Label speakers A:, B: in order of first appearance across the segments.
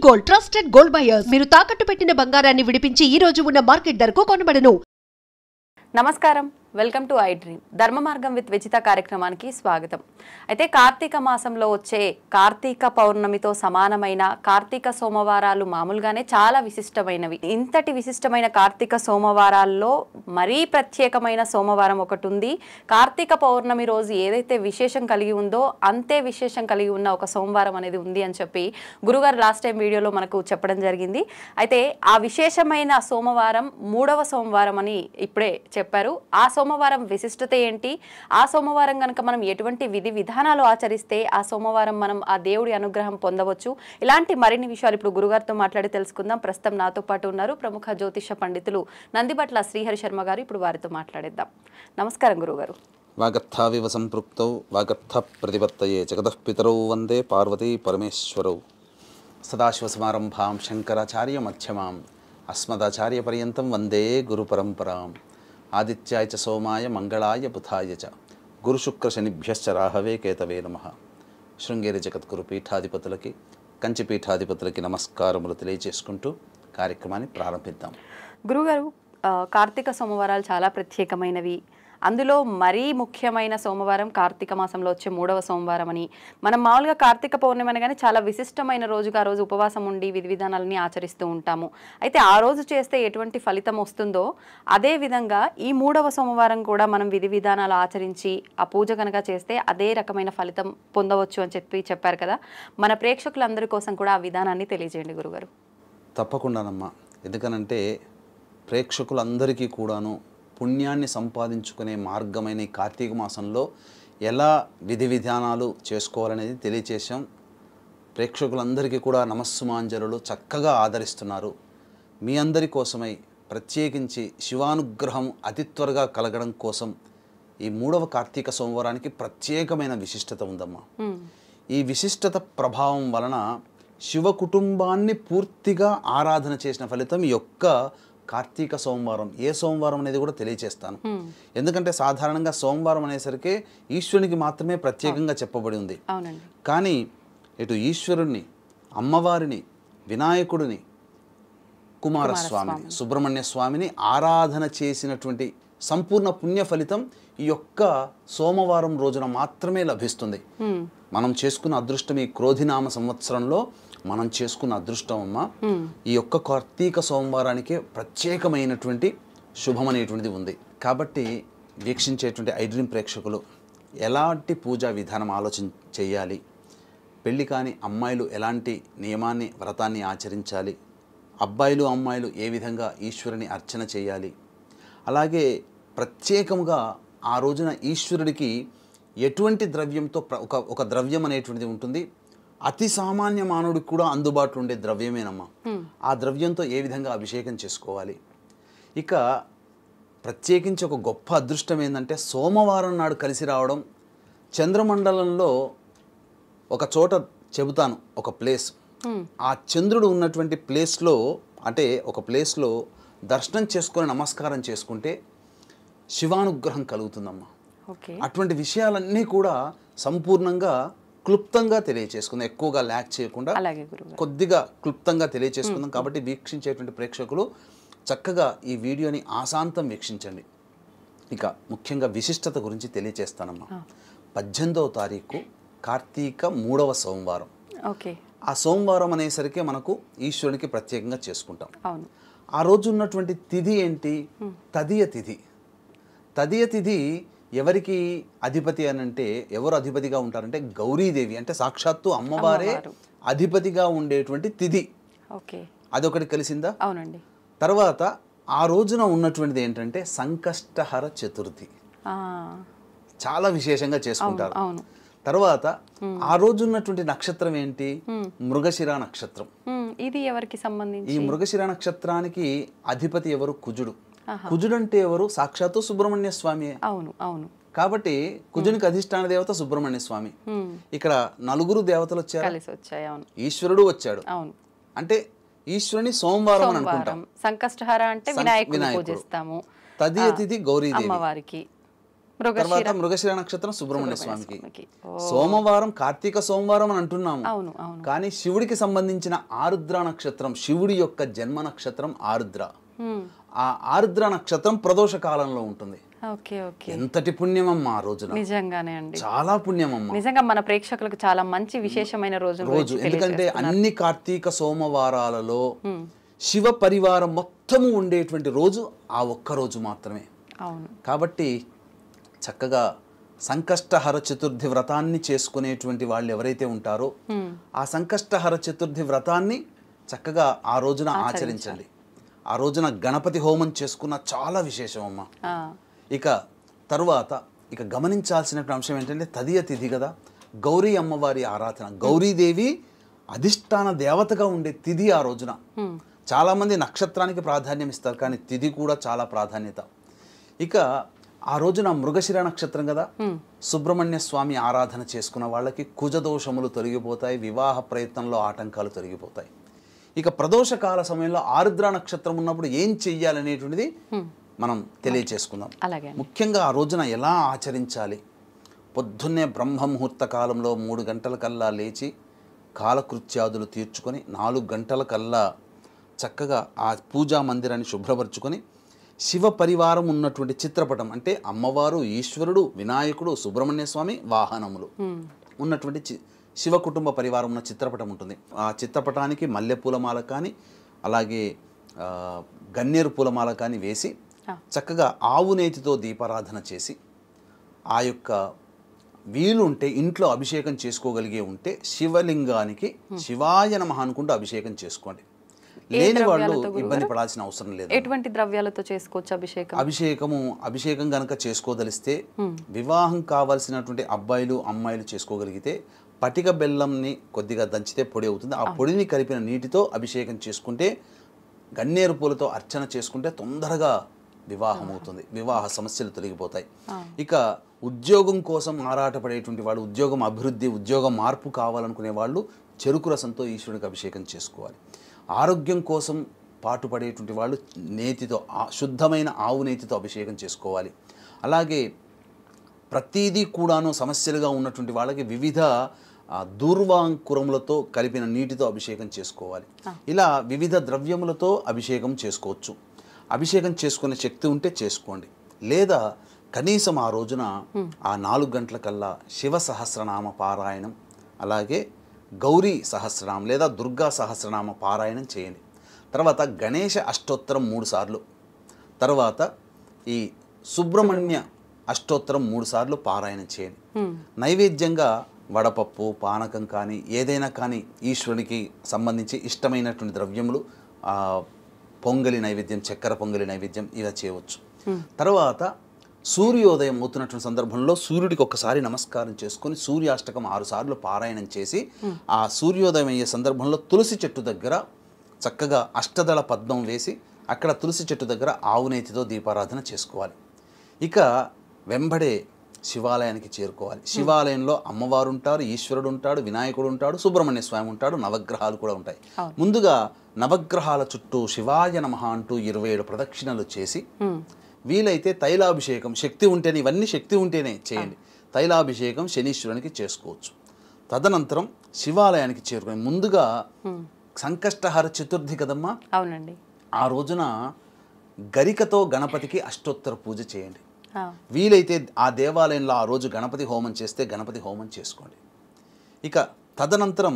A: Gold trusted gold buyers మీరు తాకట్టు పెట్టిన బంగారాన్ని విడిపించి ఈ రోజు ఉన్న మార్కెట్ ధరకు కొనబడను.
B: నమస్కారం, వెల్కమ్ టు ఐ డ్రీమ్. ధర్మ మార్గం విత్ విజిత కార్యక్రమానికి స్వాగతం. అయితే కార్తీక మాసంలో వచ్చే కార్తీక పౌర్ణమితో సమానమైన కార్తీక సోమవారాలు మామూలుగానే చాలా విశిష్టమైనవి. ఇంతటి విశిష్టమైన కార్తీక సోమవారాల్లో మరీ ప్రత్యేకమైన సోమవారం ఒకటి ఉంది. కార్తీక పౌర్ణమి రోజు ఏదైతే విశేషం కలిగి ఉందో అంతే విశేషం కలిగి ఉన్న ఒక సోమవారం అనేది ఉంది అని చెప్పి గురుగారు లాస్ట్ టైం వీడియోలో మనకు చెప్పడం జరిగింది. అయితే ఆ విశేషమైన సోమవారం 3వ సోమవారం అని ఇప్పుడే చెప్పారు. ఆ సోమవారం విశిష్టత ఏంటి, ఆ సోమవారం కనుక మనం ఎటువంటి విధి విధానాలు ఆచరిస్తే ఆ సోమవారం మనం ఆ దేవుడి అనుగ్రహం పొందవచ్చు, ఇలాంటి మరిన్ని విషయాలు ఇప్పుడు గురుగారితో మాట్లాడి తెలుసుకుందాం. ప్రస్తుతం నాతో పాటు ఉన్నారు ప్రముఖ జ్యోతిష పండితులు నందిబట్ల శ్రీహరి శర్మ గారు. ఇప్పుడు వారితో మాట్లాడేద్దాం. నమస్కారం గురుగారు.
C: వాగర్థావివ సంపృక్తౌ వాగర్థ ప్రతిపత్తయే జగతః పితరౌ వందే పార్వతీ పరమేశ్వరౌ. సదాశివసమారంభాం శంకరాచార్య మధ్యమాం అస్మదాచార్య పర్యంతం వందే గురు పరంపరాం. ఆదిత్యాయ చ సోమాయ మంగళాయ బుధాయ చ గురుశుక్ర శనిభ్యశ్చ రాహవే కేతవే నమః. శృంగేరి జగద్గురు పీఠాధిపతులకి కంచి పీఠాధిపతులకి నమస్కారములు తెలియజేసుకుంటూ కార్యక్రమాన్ని ప్రారంభిద్దాం.
B: గురుగారు, కార్తీక సోమవారాలు చాలా ప్రత్యేకమైనవి. అందులో మరీ ముఖ్యమైన సోమవారం కార్తీక మాసంలో వచ్చే 3వ సోమవారం అని. మనం మామూలుగా కార్తీక పౌర్ణమి అనగానే చాలా విశిష్టమైన రోజుగా ఆ రోజు ఉపవాసం ఉండి విధి విధానాలని ఆచరిస్తూ ఉంటాము. అయితే ఆ రోజు చేస్తే ఎటువంటి ఫలితం వస్తుందో అదే విధంగా ఈ 3వ సోమవారం కూడా మనం విధి విధానాలు ఆచరించి ఆ పూజ కనుక చేస్తే అదే రకమైన ఫలితం పొందవచ్చు అని చెప్పారు కదా. మన ప్రేక్షకులందరి కోసం కూడా ఆ విధానాన్ని తెలియజేయండి గురుగారు.
C: తప్పకుండానమ్మా. ఎందుకనంటే ప్రేక్షకులందరికీ కూడాను పుణ్యాన్ని సంపాదించుకునే మార్గమైన ఈ కార్తీక మాసంలో ఎలా విధి విధానాలు చేసుకోవాలనేది తెలియచేసాం. ప్రేక్షకులందరికీ కూడా నమస్సుమాంజలులు చక్కగా ఆదరిస్తున్నారు. మీ అందరి కోసమై ప్రత్యేకించి శివానుగ్రహం అతి త్వరగా కలగడం కోసం ఈ 3వ కార్తీక సోమవారానికి ప్రత్యేకమైన విశిష్టత ఉందమ్మా. ఈ విశిష్టత ప్రభావం వలన శివ కుటుంబాన్ని పూర్తిగా ఆరాధన చేసిన ఫలితం ఈ యొక్క కార్తీక సోమవారం. ఏ సోమవారం అనేది కూడా తెలియచేస్తాను. ఎందుకంటే సాధారణంగా సోమవారం అనేసరికి ఈశ్వరునికి మాత్రమే ప్రత్యేకంగా చెప్పబడి ఉంది. కానీ ఇటు ఈశ్వరుణ్ణి, అమ్మవారిని, వినాయకుడిని, కుమారస్వామిని, సుబ్రహ్మణ్య స్వామిని ఆరాధన చేసినటువంటి సంపూర్ణ పుణ్య ఫలితం ఈ యొక్క సోమవారం రోజున మాత్రమే లభిస్తుంది. మనం చేసుకున్న అదృష్టం ఈ క్రోధినామ సంవత్సరంలో మనం చేసుకున్న అదృష్టం అమ్మ. ఈ యొక్క కార్తీక సోమవారానికే ప్రత్యేకమైనటువంటి శుభం అనేటువంటిది ఉంది. కాబట్టి వీక్షించేటువంటి ఐ డ్రీమ్ ప్రేక్షకులు ఎలాంటి పూజా విధానం చేయాలి, పెళ్లి కాని అమ్మాయిలు ఎలాంటి నియమాన్ని వ్రతాన్ని ఆచరించాలి, అబ్బాయిలు అమ్మాయిలు ఏ విధంగా ఈశ్వరుని అర్చన చేయాలి, అలాగే ప్రత్యేకంగా ఆ రోజున ఈశ్వరుడికి ఎటువంటి ద్రవ్యంతో ఒక ద్రవ్యం అనేటువంటిది ఉంటుంది. అతి సామాన్య మానవుడికి కూడా అందుబాటులో ఉండే ద్రవ్యమేనమ్మా. ఆ ద్రవ్యంతో ఏ విధంగా అభిషేకం చేసుకోవాలి. ఇక ప్రత్యేకించి ఒక గొప్ప అదృష్టం ఏంటంటే సోమవారం నాడు కలిసి రావడం. చంద్రమండలంలో ఒక చోట చెబుతాను, ఒక ప్లేస్, ఆ చంద్రుడు ఉన్నటువంటి ప్లేస్లో, అంటే ఒక ప్లేస్లో దర్శనం చేసుకొని నమస్కారం చేసుకుంటే శివానుగ్రహం కలుగుతుందమ్మా. అటువంటి విషయాలన్నీ కూడా సంపూర్ణంగా క్లుప్తంగా తెలియచేసుకుందాం. ఎక్కువగా ల్యాక్ చేయకుండా కొద్దిగా క్లుప్తంగా తెలియచేసుకుందాం. కాబట్టి వీక్షించేటువంటి ప్రేక్షకులు చక్కగా ఈ వీడియోని ఆశాంతం వీక్షించండి. ఇక ముఖ్యంగా విశిష్టత గురించి తెలియచేస్తానమ్మా. 18వ తారీఖు కార్తీక 3వ సోమవారం. ఆ సోమవారం అనేసరికి మనకు ఈశ్వరునికి ప్రత్యేకంగా చేసుకుంటాం. ఆ రోజు ఉన్నటువంటి తిథి ఏంటి? తదియ తిథి. తదియ తిథి ఎవరికి అధిపతి అని అంటే, ఎవరు అధిపతిగా ఉంటారంటే గౌరీదేవి, అంటే సాక్షాత్తు అమ్మవారే అధిపతిగా ఉండేటువంటి తిథి. అదొకటి కలిసిందా? అవునండి. తర్వాత ఆ రోజున ఉన్నటువంటిది ఏంటంటే సంకష్టహర చతుర్థి. చాలా విశేషంగా చేసుకుంటారు. తర్వాత ఆ రోజు ఉన్నటువంటి నక్షత్రం ఏంటి? మృగశిర నక్షత్రం.
B: ఇది ఎవరికి సంబంధించి?
C: ఈ మృగశిర నక్షత్రానికి అధిపతి ఎవరు? కుజుడు. కుజుడు అంటే ఎవరు? సాక్షాత్తు సుబ్రహ్మణ్య స్వామి.
B: అవును అవును.
C: కాబట్టి కుజునికి అధిష్టాన దేవత సుబ్రహ్మణ్య స్వామి. ఇక్కడ 4 దేవతలు వచ్చారు. ఈశ్వరుడు వచ్చాడు. అంటే ఈశ్వరుని సోమవారం అని అనుకుంటాం.
B: సంకష్టహర అంటే వినాయకుడిని పూజిస్తాము.
C: తదియ తిథి గౌరీదేవి.
B: అమ్మవారికి
C: తర్వాత మృగశిర నక్షత్రం సుబ్రహ్మణ్య స్వామికి. సోమవారం కార్తీక సోమవారం అని అంటున్నాము, కానీ శివుడికి సంబంధించిన ఆరుద్ర నక్షత్రం, శివుడి యొక్క జన్మ నక్షత్రం ఆరుద్ర. ఆ ఆరుద్ర నక్షత్రం ప్రదోష కాలంలో ఉంటుంది. ఎంతటి పుణ్యమమ్మా ఆ రోజున,
B: నిజంగానే అండి
C: చాలా పుణ్యమమ్మా.
B: నిజంగా మన ప్రేక్షకులకు చాలా మంచి విశేషమైన రోజు.
C: ఎందుకంటే అన్ని కార్తీక సోమవారాలలో శివ పరివారం మొత్తము ఉండేటువంటి రోజు ఆ ఒక్క రోజు మాత్రమే. కాబట్టి చక్కగా సంకష్టహర చతుర్థి వ్రతాన్ని చేసుకునేటువంటి వాళ్ళు ఎవరైతే ఉంటారో ఆ సంకష్టహర చతుర్థి వ్రతాన్ని చక్కగా ఆ రోజున ఆచరించండి. ఆ రోజున గణపతి హోమం చేసుకున్న చాలా విశేషం అమ్మా. ఇక తరువాత ఇక గమనించాల్సినటువంటి అంశం ఏంటంటే తదియ తిథి కదా, గౌరీ అమ్మవారి ఆరాధన. గౌరీదేవి అధిష్టాన దేవతగా ఉండే తిథి ఆ రోజున. చాలామంది నక్షత్రానికి ప్రాధాన్యం ఇస్తారు, కానీ తిథి కూడా చాలా ప్రాధాన్యత. ఇక ఆ రోజున మృగశిర నక్షత్రం కదా, సుబ్రహ్మణ్య స్వామి ఆరాధన చేసుకున్న వాళ్ళకి కుజదోషములు తొలగిపోతాయి, వివాహ ప్రయత్నంలో ఆటంకాలు తొలగిపోతాయి. ఇక ప్రదోషకాల సమయంలో ఆరుద్ర నక్షత్రం ఉన్నప్పుడు ఏం చెయ్యాలనేటువంటిది మనం తెలియచేసుకుందాం. ముఖ్యంగా ఆ రోజున ఎలా ఆచరించాలి? పొద్దున్నే బ్రహ్మముహూర్త కాలంలో 3 గంటలకల్లా లేచి కాలకృత్యాదులు తీర్చుకొని 4 గంటలకల్లా చక్కగా ఆ పూజా మందిరాన్ని శుభ్రపరచుకొని శివ పరివారం ఉన్నటువంటి చిత్రపటం, అంటే అమ్మవారు, ఈశ్వరుడు, వినాయకుడు, సుబ్రహ్మణ్య స్వామి వాహనములు ఉన్నటువంటి శివ కుటుంబ పరివారం ఉన్న చిత్రపటం ఉంటుంది. ఆ చిత్రపటానికి మల్లెపూలమాల కానీ అలాగే గన్నేరు పూలమాల కానీ వేసి చక్కగా ఆవు నేతితో దీపారాధన చేసి, ఆ యొక్క వీలుంటే ఇంట్లో అభిషేకం చేసుకోగలిగే ఉంటే శివలింగానికి శివాయ నమః అనుకుంటూ అభిషేకం చేసుకోండి. లేని వాళ్ళు ఇబ్బంది పడాల్సిన అవసరం లేదు.
B: ఎటువంటి ద్రవ్యాలతో చేసుకోవచ్చు అభిషేకం?
C: అభిషేకం గనక చేసుకోదలిస్తే వివాహం కావాల్సినటువంటి అబ్బాయిలు అమ్మాయిలు చేసుకోగలిగితే పటిక బెల్లంని కొద్దిగా దంచితే పొడి అవుతుంది. ఆ పొడిని కలిపిన నీటితో అభిషేకం చేసుకుంటే, గన్నేరు పూలతో అర్చన చేసుకుంటే తొందరగా వివాహం అవుతుంది, వివాహ సమస్యలు తొలగిపోతాయి. ఇక ఉద్యోగం కోసం ఆరాటపడేటువంటి వాళ్ళు, ఉద్యోగం అభివృద్ధి, ఉద్యోగం మార్పు కావాలనుకునే వాళ్ళు చెరుకు రసంతో ఈశ్వరునికి అభిషేకం చేసుకోవాలి. ఆరోగ్యం కోసం పాటుపడేటువంటి వాళ్ళు నేతితో, శుద్ధమైన ఆవు నేతితో అభిషేకం చేసుకోవాలి. అలాగే ప్రతిదీ కూడాను సమస్యలుగా ఉన్నటువంటి వాళ్ళకి వివిధ దూర్వాంకురములతో కలిపిన నీటితో అభిషేకం చేసుకోవాలి. ఇలా వివిధ ద్రవ్యములతో అభిషేకం చేసుకోవచ్చు. అభిషేకం చేసుకునే శక్తి ఉంటే చేసుకోండి, లేదా కనీసం ఆ రోజున ఆ 4 గంటలకల్లా శివ సహస్రనామ పారాయణం, అలాగే గౌరీ సహస్రనామం లేదా దుర్గా సహస్రనామ పారాయణం చేయండి. తర్వాత గణేష అష్టోత్తరం 3 సార్లు, తర్వాత ఈ సుబ్రహ్మణ్య అష్టోత్తరం 3 సార్లు పారాయణం చేయండి. నైవేద్యంగా వడపప్పు, పానకం కానీ ఏదైనా కానీ ఈశ్వరునికి సంబంధించి ఇష్టమైనటువంటి ద్రవ్యములు, పొంగలి నైవేద్యం, చక్కెర పొంగలి నైవేద్యం ఇలా చేయవచ్చు. తర్వాత సూర్యోదయం అవుతున్నటువంటి సందర్భంలో సూర్యుడికి ఒకసారి నమస్కారం చేసుకొని సూర్యాష్టకం 6 సార్లు పారాయణం చేసి, ఆ సూర్యోదయం అయ్యే సందర్భంలో తులసి చెట్టు దగ్గర చక్కగా అష్టదళ పద్మం వేసి అక్కడ తులసి చెట్టు దగ్గర ఆవు నేతితో దీపారాధన చేసుకోవాలి. ఇక వెంబడే శివాలయానికి చేరుకోవాలి. శివాలయంలో అమ్మవారు ఉంటారు, ఈశ్వరుడు ఉంటాడు, వినాయకుడు ఉంటాడు, సుబ్రహ్మణ్య స్వామి ఉంటాడు, నవగ్రహాలు కూడా ఉంటాయి. ముందుగా నవగ్రహాల చుట్టూ శివాయ నమః అంటూ 27 ప్రదక్షిణలు చేసి, వీలైతే తైలాభిషేకం, శక్తి ఉంటేనే, ఇవన్నీ శక్తి ఉంటేనే చేయండి. తైలాభిషేకం శనీశ్వరునికి చేసుకోవచ్చు. తదనంతరం శివాలయానికి చేరుకొని ముందుగా సంకష్టహర చతుర్థి కదమ్మా,
B: అవునండి,
C: ఆ రోజున గరికతో గణపతికి అష్టోత్తర పూజ చేయండి. వీలైతే ఆ దేవాలయంలో ఆ రోజు గణపతి హోమం చేస్తే గణపతి హోమం చేసుకోండి. ఇక తదనంతరం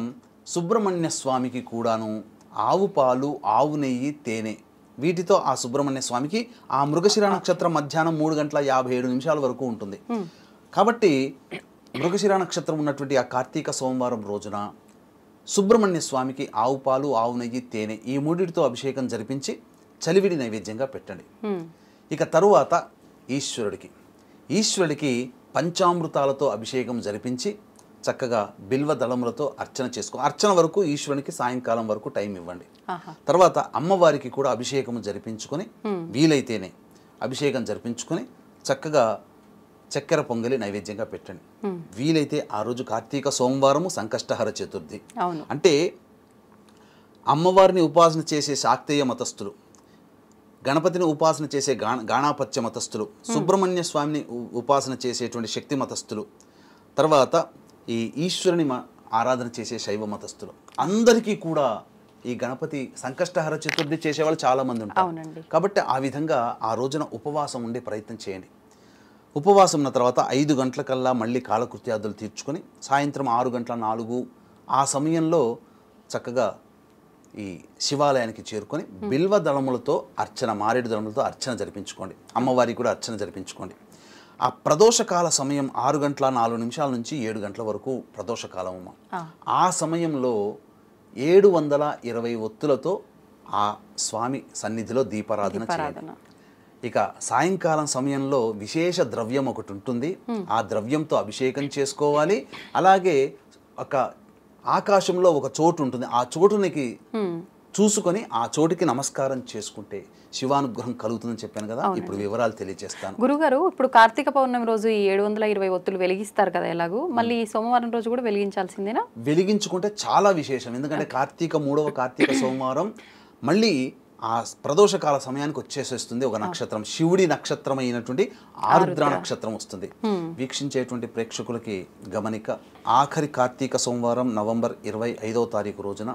C: సుబ్రహ్మణ్య స్వామికి కూడాను ఆవు పాలు, ఆవు నెయ్యి, తేనె, వీటితో ఆ సుబ్రహ్మణ్య స్వామికి ఆ మృగశిర నక్షత్రం మధ్యాహ్నం 3:57 వరకు ఉంటుంది. కాబట్టి మృగశిర నక్షత్రం ఉన్నటువంటి ఆ కార్తీక సోమవారం రోజున సుబ్రహ్మణ్య స్వామికి ఆవు పాలు, ఆవు నెయ్యి, తేనె ఈ 3టితో అభిషేకం జరిపించి చలివిడి నైవేద్యంగా పెట్టండి. ఇక తరువాత ఈశ్వరుడికి పంచామృతాలతో అభిషేకం జరిపించి చక్కగా బిల్వ దళములతో అర్చన చేసుకో. అర్చన వరకు ఈశ్వరునికి సాయంకాలం వరకు టైం ఇవ్వండి. తర్వాత అమ్మవారికి కూడా అభిషేకం జరిపించుకొని, వీలైతేనే అభిషేకం జరిపించుకొని చక్కగా చక్కెర పొంగలి నైవేద్యంగా పెట్టండి. వీలైతే ఆ రోజు కార్తీక సోమవారము సంకష్టహర చతుర్థి, అంటే అమ్మవారిని ఉపాసన చేసే శాక్తేయ మతస్థులు గణపతిని ఉపాసన చేసే గాణాపత్య మతస్థులు, సుబ్రహ్మణ్య స్వామిని ఉపాసన చేసేటువంటి శక్తి మతస్థులు, తర్వాత ఈ ఈశ్వరుని ఆరాధన చేసే శైవ మతస్థులు అందరికీ కూడా ఈ గణపతి సంకష్టహర చతుర్థి చేసేవాళ్ళు చాలామంది ఉంటారు. కాబట్టి ఆ విధంగా ఆ రోజున ఉపవాసం ఉండే ప్రయత్నం చేయండి. ఉపవాసం ఉన్న తర్వాత 5 గంటలకల్లా మళ్ళీ కాలకృత్యాదులు తీర్చుకొని సాయంత్రం 6 గంటల 4 ఆ సమయంలో చక్కగా ఈ శివాలయానికి చేరుకొని బిల్వ దళములతో అర్చన, మారేడు దళములతో అర్చన జరిపించుకోండి. అమ్మవారికి కూడా అర్చన జరిపించుకోండి. ఆ ప్రదోషకాల సమయం 6 గంటల 4 నిమిషాల నుంచి 7 గంటల వరకు ప్రదోషకాలం. ఆ సమయంలో 720 ఒత్తులతో ఆ స్వామి సన్నిధిలో దీపారాధన చేయాలి. ఇక సాయంకాలం సమయంలో విశేష ద్రవ్యం ఒకటి ఉంటుంది, ఆ ద్రవ్యంతో అభిషేకం చేసుకోవాలి. అలాగే ఒక ఆకాశంలో ఒక చోటు ఉంటుంది, ఆ చోటునికి చూసుకొని ఆ చోటుకి నమస్కారం చేసుకుంటే శివానుగ్రహం కలుగుతుందని చెప్పాను కదా. ఇప్పుడు వివరాలు తెలియజేస్తాను.
B: గురుగారు, ఇప్పుడు కార్తీక పౌర్ణమి రోజు ఈ 720 ఒత్తులు వెలిగిస్తారు కదా, ఎలాగూ మళ్ళీ సోమవారం రోజు కూడా వెలిగించాల్సిందేనా?
C: వెలిగించుకుంటే చాలా విశేషం. ఎందుకంటే మూడవ కార్తీక సోమవారం మళ్ళీ ఆ ప్రదోషకాల సమయానికి వచ్చేసేస్తుంది ఒక నక్షత్రం, శివుడి నక్షత్రం అయినటువంటి ఆరుద్ర నక్షత్రం వస్తుంది. వీక్షించేటువంటి ప్రేక్షకులకి గమనిక, ఆఖరి కార్తీక సోమవారం నవంబర్ 25వ తారీఖు రోజున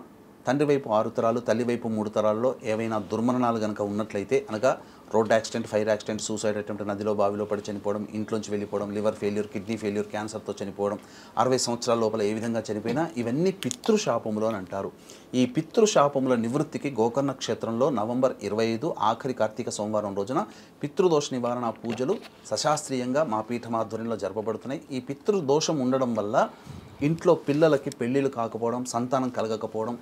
C: తండ్రి వైపు 6 తరాలు, తల్లి వైపు 3 తరాల్లో ఏవైనా దుర్మరణాలు కనుక ఉన్నట్లయితే, అనగా road accident, fire accident, suicide attempt, నదిలో బావిలో పడి చనిపోవడం, ఇంట్లోంచి వెళ్ళిపోవడం, లివర్ ఫెయిల్యూర్, కిడ్నీ ఫెయిల్యూర్, క్యాన్సర్తో చనిపోవడం, 60 సంవత్సరాల లోపల ఏ విధంగా చనిపోయినా ఇవన్నీ పితృశాపములు అని అంటారు. ఈ పితృశాపముల నివృత్తికి గోకర్ణ క్షేత్రంలో నవంబర్ 25 ఆఖరి కార్తీక సోమవారం రోజున పితృదోష నివారణ పూజలు సశాస్త్రీయంగా మా పీఠం ఆధ్వర్యంలో జరపబడుతున్నాయి. ఈ పితృదోషం ఉండడం వల్ల ఇంట్లో పిల్లలకి పెళ్ళిళ్ళు కాకపోవడం, సంతానం కలగకపోవడం,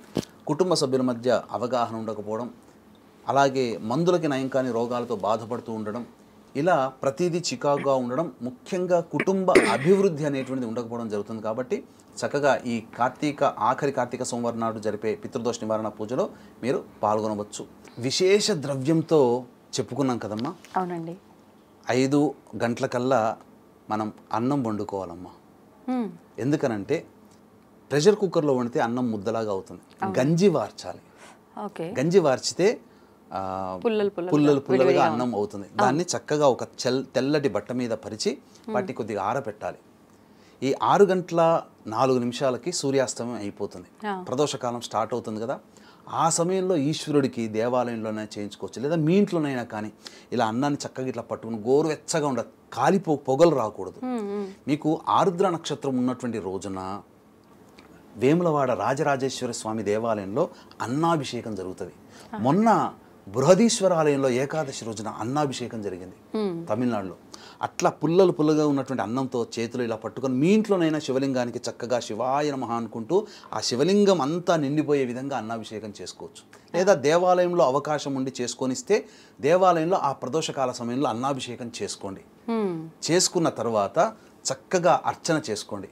C: కుటుంబ సభ్యుల మధ్య అవగాహన ఉండకపోవడం, అలాగే మందులకి నయం కాని రోగాలతో బాధపడుతూ ఉండడం, ఇలా ప్రతిదీ చికాకుగా ఉండడం, ముఖ్యంగా కుటుంబ అభివృద్ధి అనేటువంటిది ఉండకపోవడం జరుగుతుంది. కాబట్టి చక్కగా ఈ ఆఖరి కార్తీక సోమవారం నాడు జరిపే పితృదోష నివారణ పూజలో మీరు పాల్గొనవచ్చు. విశేష ద్రవ్యంతో చెప్పుకున్నాం కదమ్మా.
B: అవునండి.
C: 5 గంటలకల్లా మనం అన్నం వండుకోవాలమ్మా. ఎందుకనంటే ప్రెషర్ కుక్కర్లో వండితే అన్నం ముద్దలాగా అవుతుంది. గంజి వార్చాలి. గంజి వార్చితే పుల్లలుగా అన్నం అవుతుంది. దాన్ని చక్కగా ఒక తెల్లటి బట్ట మీద పరిచి వాటిని కొద్దిగా ఆరబెట్టాలి. ఈ 6 గంటల 4 నిమిషాలకి సూర్యాస్తమయం అయిపోతుంది, ప్రదోషకాలం స్టార్ట్ అవుతుంది కదా. ఆ సమయంలో ఈశ్వరుడికి దేవాలయంలోనే చేయించుకోవచ్చు, లేదా మీ ఇంట్లోనైనా కానీ ఇలా అన్నాన్ని చక్కగా ఇట్లా పట్టుకుని గోరువెచ్చగా ఉండదు, పొగలు రాకూడదు. మీకు ఆరుద్ర నక్షత్రం ఉన్నటువంటి రోజున వేములవాడ రాజరాజేశ్వర స్వామి దేవాలయంలో అన్నాభిషేకం జరుగుతుంది. మొన్న బృహదీశ్వర ఆలయంలో ఏకాదశి రోజున అన్నాభిషేకం జరిగింది తమిళనాడులో. అట్లా పుల్లలుగా ఉన్నటువంటి అన్నంతో చేతులు ఇలా పట్టుకొని మీ ఇంట్లోనైనా శివలింగానికి చక్కగా శివాయ నమః అనుకుంటూ ఆ శివలింగం అంతా నిండిపోయే విధంగా అన్నాభిషేకం చేసుకోవచ్చు. లేదా దేవాలయంలో అవకాశం ఉండి చేసుకొనిస్తే దేవాలయంలో ఆ ప్రదోషకాల సమయంలో అన్నాభిషేకం చేసుకోండి. చేసుకున్న తర్వాత చక్కగా అర్చన చేసుకోండి.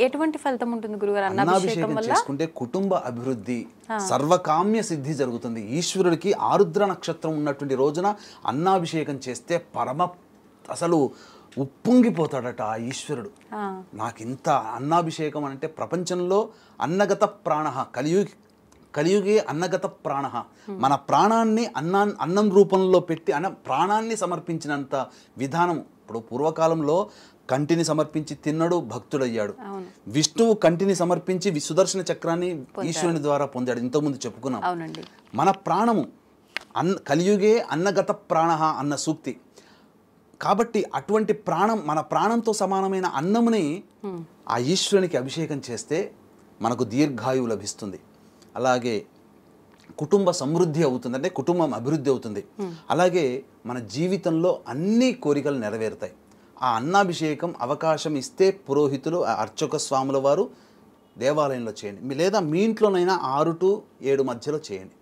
B: ఎటువంటి ఫలితం ఉంటుంది గురుగారు
C: అన్నాభిషేకం చేసుకుంటే? కుటుంబ అభివృద్ధి, సర్వకామ్య సిద్ధి జరుగుతుంది. ఈశ్వరుడికి ఆరుద్ర నక్షత్రం ఉన్నటువంటి రోజున అన్నాభిషేకం చేస్తే అసలు ఉప్పొంగిపోతాడట ఆ ఈశ్వరుడు. నాకు ఇంత అన్నాభిషేకం అంటే ప్రపంచంలో అన్నగత ప్రాణ కలియుగే అన్నగత ప్రాణ, మన ప్రాణాన్ని అన్నం రూపంలో పెట్టి ప్రాణాన్ని సమర్పించినంత విధానం. ఇప్పుడు పూర్వకాలంలో కంటిని సమర్పించి తిన్నడు భక్తుడయ్యాడు. విష్ణువు కంటిని సమర్పించి సుదర్శన చక్రాన్ని ఈశ్వరుని ద్వారా పొందాడు. ఇంతకుముందు చెప్పుకున్నాం. మన ప్రాణము కలియుగే అన్నగత ప్రాణ అన్న సూక్తి. కాబట్టి అటువంటి ప్రాణం, మన ప్రాణంతో సమానమైన అన్నముని ఆ ఈశ్వరునికి అభిషేకం చేస్తే మనకు దీర్ఘాయువు లభిస్తుంది. అలాగే కుటుంబ సమృద్ధి అవుతుంది, అంటే కుటుంబం అభివృద్ధి అవుతుంది. అలాగే మన జీవితంలో అన్ని కోరికలు నెరవేరుతాయి. ఆ అన్నాభిషేకం అవకాశం ఇస్తే పురోహితులు, అర్చక స్వాముల వారు దేవాలయంలో చేయండి, లేదా మీ ఇంట్లోనైనా 6 to 7 మధ్యలో చేయండి.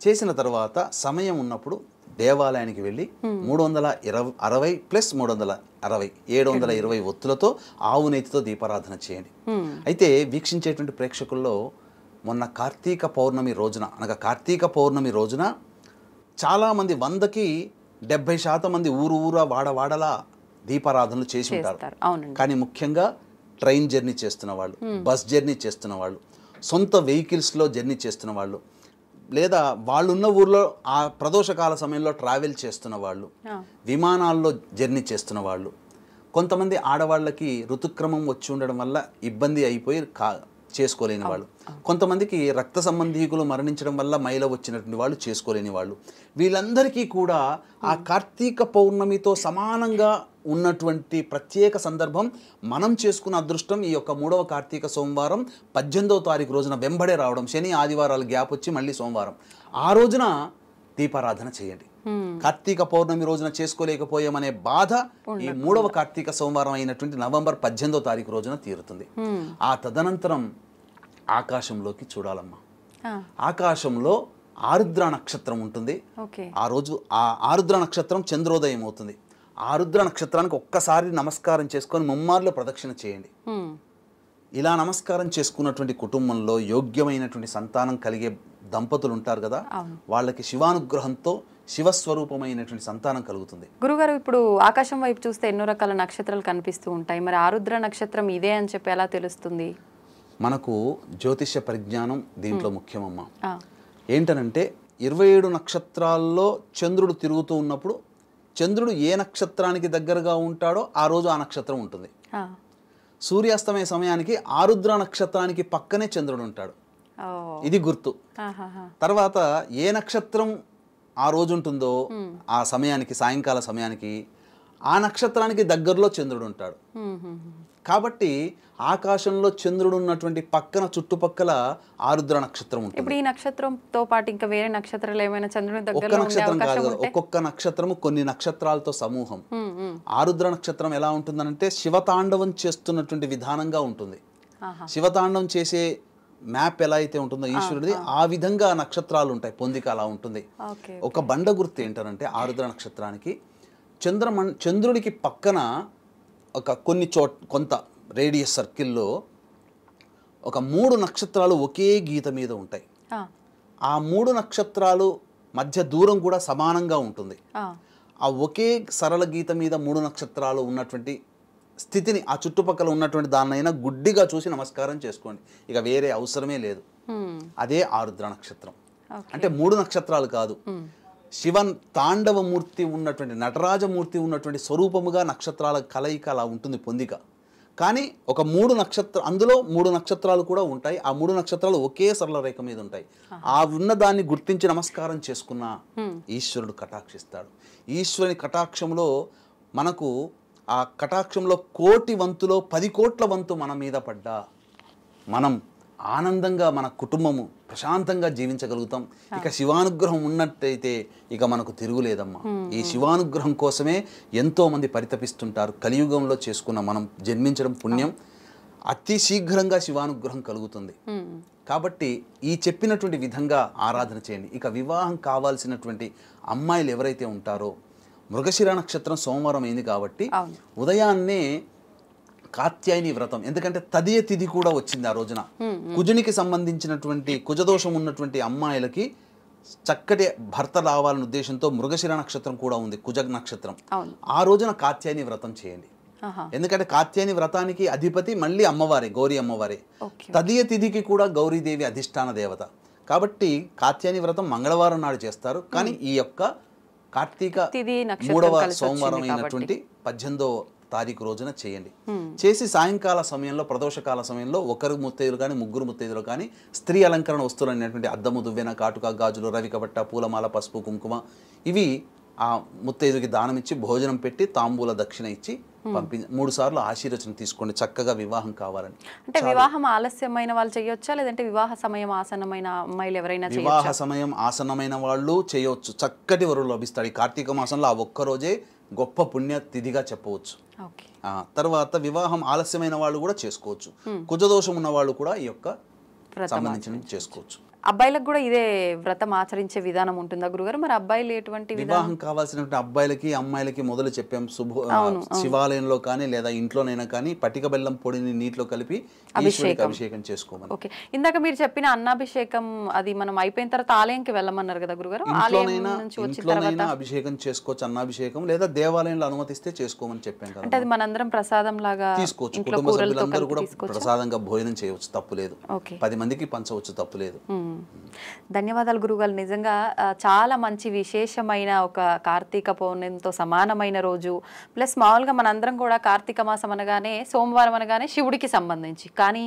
C: చేసిన తర్వాత సమయం ఉన్నప్పుడు దేవాలయానికి వెళ్ళి 360 + 360 720 ఒత్తులతో ఆవు నెయ్యితో దీపారాధన చేయండి. అయితే వీక్షించేటువంటి ప్రేక్షకుల్లో మొన్న కార్తీక పౌర్ణమి రోజున, అనగా కార్తీక పౌర్ణమి రోజున చాలామంది 100కి 70% మంది ఊరా వాడలా దీపారాధనలు చేసి ఉంటారు. కానీ ముఖ్యంగా ట్రైన్ జర్నీ చేస్తున్న వాళ్ళు, బస్ జర్నీ చేస్తున్న వాళ్ళు, సొంత వెహికల్స్లో జర్నీ చేస్తున్న వాళ్ళు, లేదా వాళ్ళున్న ఊర్లో ఆ ప్రదోషకాల సమయంలో ట్రావెల్ చేస్తున్న వాళ్ళు, విమానాల్లో జర్నీ చేస్తున్న వాళ్ళు, కొంతమంది ఆడవాళ్ళకి ఋతుక్రమం వచ్చి ఉండడం వల్ల ఇబ్బంది అయిపోయి చేసుకోలేని వాళ్ళు, కొంతమందికి రక్త సంబంధీకులు మరణించడం వల్ల మైల వచ్చినటువంటి వాళ్ళు చేసుకోలేని వాళ్ళు, వీళ్ళందరికీ కూడా ఆ కార్తీక పౌర్ణమితో సమానంగా ఉన్నటువంటి ప్రత్యేక సందర్భం మనం చేసుకున్న అదృష్టం ఈ యొక్క 3వ కార్తీక సోమవారం 18వ తారీఖు రోజున వెంబడే రావడం, శని ఆదివారాలు గ్యాప్ వచ్చి మళ్ళీ సోమవారం, ఆ రోజున దీపారాధన చేయండి. కార్తీక పౌర్ణమి రోజున చేసుకోలేకపోయామనే బాధ ఈ 3వ కార్తీక సోమవారం అయినటువంటి నవంబర్ 18వ తారీఖు రోజున తీరుతుంది. ఆ తదనంతరం ఆకాశంలోకి చూడాలమ్మా. ఆకాశంలో ఆరుద్ర నక్షత్రం ఉంటుంది. ఆ రోజు ఆ ఆరుద్ర నక్షత్రం చంద్రోదయం అవుతుంది. ఆరుద్ర నక్షత్రానికి ఒక్కసారి నమస్కారం చేసుకొని ముమ్మార్లు ప్రదక్షిణ చేయండి. ఇలా నమస్కారం చేసుకున్నటువంటి కుటుంబంలో యోగ్యమైనటువంటి సంతానం కలిగే దంపతులు ఉంటారు కదా, వాళ్ళకి శివానుగ్రహంతో శివస్వరూపమైనటువంటి సంతానం కలుగుతుంది.
B: గురుగారు, ఇప్పుడు ఆకాశం వైపు చూస్తే ఎన్నో రకాల నక్షత్రాలు కనిపిస్తూ ఉంటాయి. మరి ఆరుద్ర నక్షత్రం ఇదే అని చెప్పి ఎలా తెలుస్తుంది?
C: మనకు జ్యోతిష్య పరిజ్ఞానం దీంట్లో ముఖ్యమమ్మా. ఏంటనంటే 27 నక్షత్రాల్లో చంద్రుడు తిరుగుతూ ఉన్నప్పుడు చంద్రుడు ఏ నక్షత్రానికి దగ్గరగా ఉంటాడో ఆ రోజు ఆ నక్షత్రం ఉంటుంది. సూర్యాస్తమయ సమయానికి ఆరుద్ర నక్షత్రానికి పక్కనే చంద్రుడు ఉంటాడు. ఇది గుర్తు. తర్వాత ఏ నక్షత్రం ఆ రోజు ఉంటుందో ఆ సమయానికి, సాయంకాల సమయానికి ఆ నక్షత్రానికి దగ్గరలో చంద్రుడు ఉంటాడు. కాబట్టి ఆకాశంలో చంద్రుడు ఉన్నటువంటి పక్కన చుట్టుపక్కల ఆరుద్ర నక్షత్రం ఉంటుంది.
B: ఇప్పుడు ఈ నక్షత్రంతో పాటు ఇంకా వేరే నక్షత్రాలు ఏమైనా చంద్రుని దగ్గర
C: ఒక్క నక్షత్రం కాదు, ఒక్కొక్క నక్షత్రము కొన్ని నక్షత్రాలతో సమూహం. ఆరుద్ర నక్షత్రం ఎలా ఉంటుందనంటే శివతాండవం చేస్తున్నటువంటి విధానంగా ఉంటుంది. శివతాండవం చేసే మ్యాప్ ఎలా అయితే ఉంటుందో ఈశ్వరుడిది, ఆ విధంగా నక్షత్రాలు ఉంటాయి, పొందిక అలా ఉంటుంది. ఒక బండ గుర్తు ఏంటంటే ఆరుద్ర నక్షత్రానికి చంద్రుడికి పక్కన ఒక కొంత రేడియస్ సర్కిల్లో ఒక 3 నక్షత్రాలు ఒకే గీత మీద ఉంటాయి. ఆ 3 నక్షత్రాలు మధ్య దూరం కూడా సమానంగా ఉంటుంది. ఆ ఒకే సరళ గీత మీద 3 నక్షత్రాలు ఉన్నటువంటి స్థితిని, ఆ చుట్టుపక్కల ఉన్నటువంటి దాన్నైనా గుడ్డిగా చూసి నమస్కారం చేసుకోండి, ఇక వేరే అవసరమే లేదు. అదే ఆరుద్ర నక్షత్రం. అంటే 3 నక్షత్రాలు కాదు, శివన్ తాండవమూర్తి ఉన్నటువంటి, నటరాజమూర్తి ఉన్నటువంటి స్వరూపముగా నక్షత్రాల కలయిక అలా ఉంటుంది, పొందిక. కానీ ఒక 3 నక్షత్రం, అందులో 3 నక్షత్రాలు కూడా ఉంటాయి. ఆ 3 నక్షత్రాలు ఒకే సరళ రేఖ మీద ఉంటాయి. ఆ ఉన్నదాన్ని గుర్తించి నమస్కారం చేసుకున్న ఈశ్వరుడు కటాక్షిస్తాడు. ఈశ్వరుని కటాక్షంలో మనకు, ఆ కటాక్షంలో 1,00,00,000 వంతులో 10 కోట్ల వంతు మన మీద పడ్డా మనం ఆనందంగా మన కుటుంబము ప్రశాంతంగా జీవించగలుగుతాం. ఇక శివానుగ్రహం ఉన్నట్టయితే ఇక మనకు తిరుగులేదమ్మా. ఈ శివానుగ్రహం కోసమే ఎంతో మంది పరితపిస్తుంటారు. కలియుగంలో చేసుకున్న మనం జన్మించడం పుణ్యం. అతి శీఘ్రంగా శివానుగ్రహం కలుగుతుంది. కాబట్టి ఈ చెప్పినటువంటి విధంగా ఆరాధన చేయండి. ఇక వివాహం కావాల్సినటువంటి అమ్మాయిలు ఎవరైతే ఉంటారో, మృగశిర నక్షత్రం సోమవారం అయింది కాబట్టి ఉదయాన్నే కాత్యాయని వ్రతం, ఎందుకంటే తదియ తిథి కూడా వచ్చింది ఆ రోజున. కుజునికి సంబంధించినటువంటి కుజదోషం ఉన్నటువంటి అమ్మాయిలకి చక్కటి భర్త రావాలనే ఉద్దేశంతో మృగశిర నక్షత్రం కూడా ఉంది, కుజ నక్షత్రం. ఆ రోజున కాత్యాయని వ్రతం చేయండి. ఎందుకంటే కాత్యాయని వ్రతానికి అధిపతి మళ్ళీ అమ్మవారే, గౌరీ అమ్మవారే. తదియ తిథికి కూడా గౌరీదేవి అధిష్టాన దేవత. కాబట్టి కాత్యాయని వ్రతం మంగళవారం నాడు చేస్తారు. కానీ ఈ యొక్క కార్తీక 3వ సోమవారం అయినటువంటి 18వ తారీఖు రోజున చేయండి. చేసి సాయంకాల సమయంలో, ప్రదోషకాల సమయంలో ఒకరు ముత్తైదులు కానీ, ముగ్గురు ముత్తైదులు కానీ స్త్రీ అలంకరణ వస్తువులు అనేటువంటి అద్దము, దువ్వెన, కాటుక, గాజులు, రవికబట్ట, పూలమాల, పసుపు, కుంకుమ ఇవి ఆ ముత్తైదుకి దానం ఇచ్చి, భోజనం పెట్టి, తాంబూల దక్షిణ ఇచ్చి 3 సార్లు ఆశీర్వచనం తీసుకోండి, చక్కగా వివాహం కావాలని.
B: అంటే వివాహం ఆలస్యమైన వాళ్ళు చేయొచ్చా, లేదంటే వివాహ సమయం ఆసన్నమైన అమ్మాయిలు ఎవరైనా చేయొచ్చా?
C: వివాహ సమయం ఆసన్నమైన వాళ్ళు చేయవచ్చు. చక్కటి వరులు లభిస్తాడు. ఈ కార్తీక మాసంలో ఆ ఒక్కరోజే గొప్ప పుణ్య తిథిగా చెప్పవచ్చు. తర్వాత వివాహం ఆలస్యమైన వాళ్ళు కూడా చేసుకోవచ్చు. కుజదోషం ఉన్న వాళ్ళు కూడా ఈ యొక్క సంబంధించిన చేసుకోవచ్చు.
B: అబ్బాయిలకు కూడా ఇదే వ్రతం ఆచరించే విధానం ఉంటుందా గురుగారు? మరి అబ్బాయిలు ఎటువంటి
C: వివాహం కావాల్సినటువంటి అబ్బాయిలకి అమ్మాయిలకి మొదలు చెప్పాం. శివాలయంలో కానీ లేదా ఇంట్లోనైనా కానీ పటిక బెల్లం పొడిని నీటిలో కలిపి అభిషేకం చేసుకోమని.
B: ఓకే, ఇందాక మీరు చెప్పిన అన్నాభిషేకం అది మనం అయిపోయిన తర్వాత ఆలయంకి వెళ్ళమన్నారు కదా గురుగారు?
C: ఇంట్లోనైనా అభిషేకం చేసుకోవచ్చు, అన్నాభిషేకం, లేదా దేవాలయంలో అనుమతిస్తే చేసుకోమని చెప్పాం కదా.
B: అంటే అది మనందరం ప్రసాదం లాగా
C: తీసుకోవచ్చు. కుటుంబ సభ్యులందరూ కూడా ప్రసాదంగా భోజనం చేయవచ్చు, తప్పులేదు. 10 మందికి పంచవచ్చు, తప్పులేదు.
B: ధన్యవాదాలు గురుగారు. నిజంగా చాలా మంచి విశేషమైన ఒక కార్తీక పౌర్ణమితో సమానమైన రోజు. ప్లస్ మామూలుగా మనందరం కూడా కార్తీక మాసం అనగానే సోమవారం అనగానే శివుడికి సంబంధించి, కానీ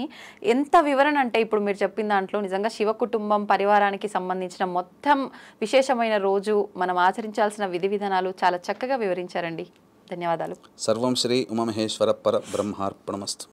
B: ఎంత వివరణ అంటే ఇప్పుడు మీరు చెప్పిన దాంట్లో నిజంగా శివ కుటుంబం పరివారానికి సంబంధించిన మొత్తం విశేషమైన రోజు, మనం ఆచరించాల్సిన విధి విధానాలు చాలా చక్కగా వివరించారండి. ధన్యవాదాలు.
C: సర్వం శ్రీ ఉమామహేశ్వర పర బ్రహ్మార్పణమస్తు.